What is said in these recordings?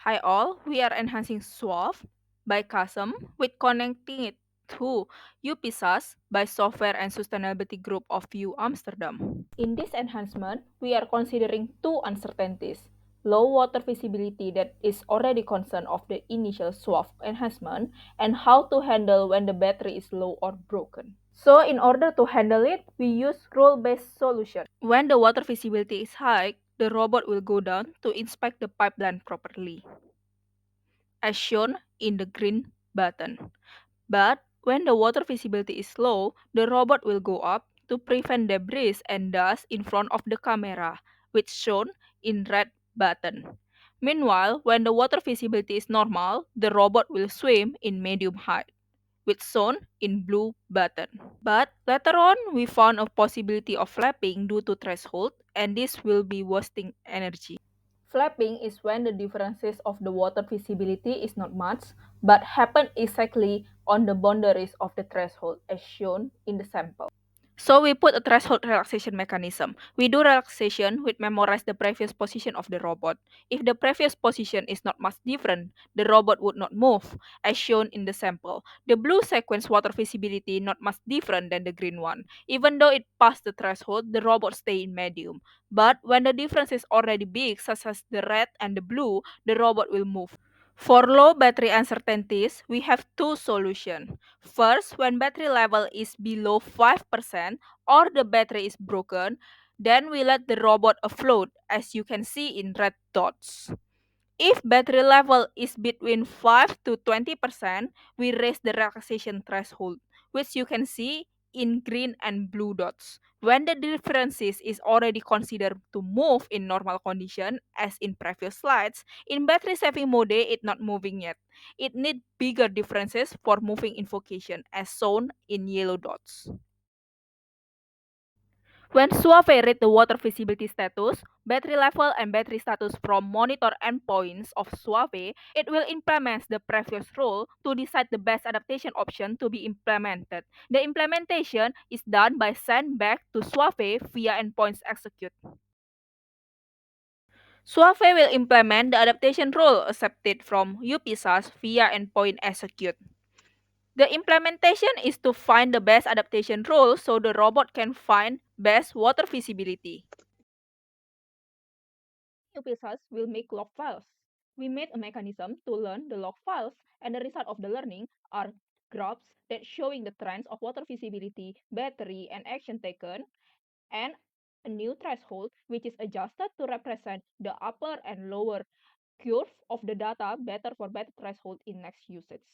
Hi all, we are enhancing SWAF by CASM with connecting it to UPSAS by Software and Sustainability Group of U Amsterdam. In this enhancement, we are considering two uncertainties. Low water visibility that is already concern of the initial SWAF enhancement and how to handle when the battery is low or broken. So in order to handle it, we use rule-based solution. When the water visibility is high, the robot will go down to inspect the pipeline properly, as shown in the green button. But when the water visibility is low, the robot will go up to prevent debris and dust in front of the camera, which shown in red button. Meanwhile, when the water visibility is normal, the robot will swim in medium height, which shown in blue button. But later on, we found a possibility of flapping due to threshold, and this will be wasting energy. Flapping is when the differences of the water visibility is not much, but happen exactly on the boundaries of the threshold as shown in the sample. So we put a threshold relaxation mechanism. We do relaxation with memorize the previous position of the robot. If the previous position is not much different, the robot would not move, as shown in the sample. The blue sequence water visibility not much different than the green one. Even though it passed the threshold, the robot stay in medium. But when the difference is already big, such as the red and the blue, the robot will move. For low battery uncertainties, we have two solutions. First, when battery level is below 5% or the battery is broken, then we let the robot afloat as you can see in red dots. If battery level is between 5 to 20%, we raise the relaxation threshold, which you can see in green and blue dots. When the differences is already considered to move in normal condition, as in previous slides, in battery saving mode, it not moving yet. It need bigger differences for moving invocation, as shown in yellow dots. When Suave read the water visibility status, battery level and battery status from monitor endpoints of Suave, it will implement the previous rule to decide the best adaptation option to be implemented. The implementation is done by send back to Suave via endpoints execute. Suave will implement the adaptation rule accepted from UPSAS via endpoint execute. The implementation is to find the best adaptation rule so the robot can find best water visibility. UPSAS will make log files. We made a mechanism to learn the log files, and the result of the learning are graphs that showing the trends of water visibility, battery, and action taken, and a new threshold which is adjusted to represent the upper and lower curve of the data better for better threshold in next usage.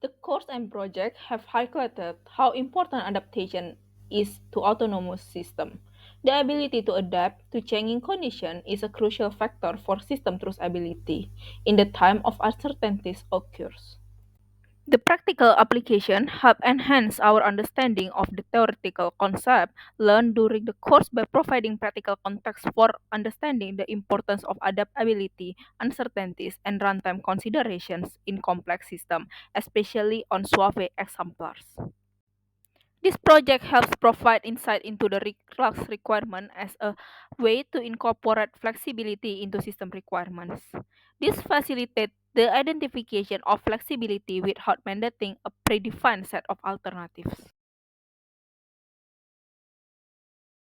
The course and project have highlighted how important adaptation is to autonomous system. The ability to adapt to changing conditions is a crucial factor for system trustability in the time of uncertainties occurs. The practical application help enhance our understanding of the theoretical concept learned during the course by providing practical context for understanding the importance of adaptability, uncertainties, and runtime considerations in complex systems, especially on Suave exemplars. This project helps provide insight into the Flux requirement as a way to incorporate flexibility into system requirements. This facilitates the identification of flexibility without mandating a predefined set of alternatives.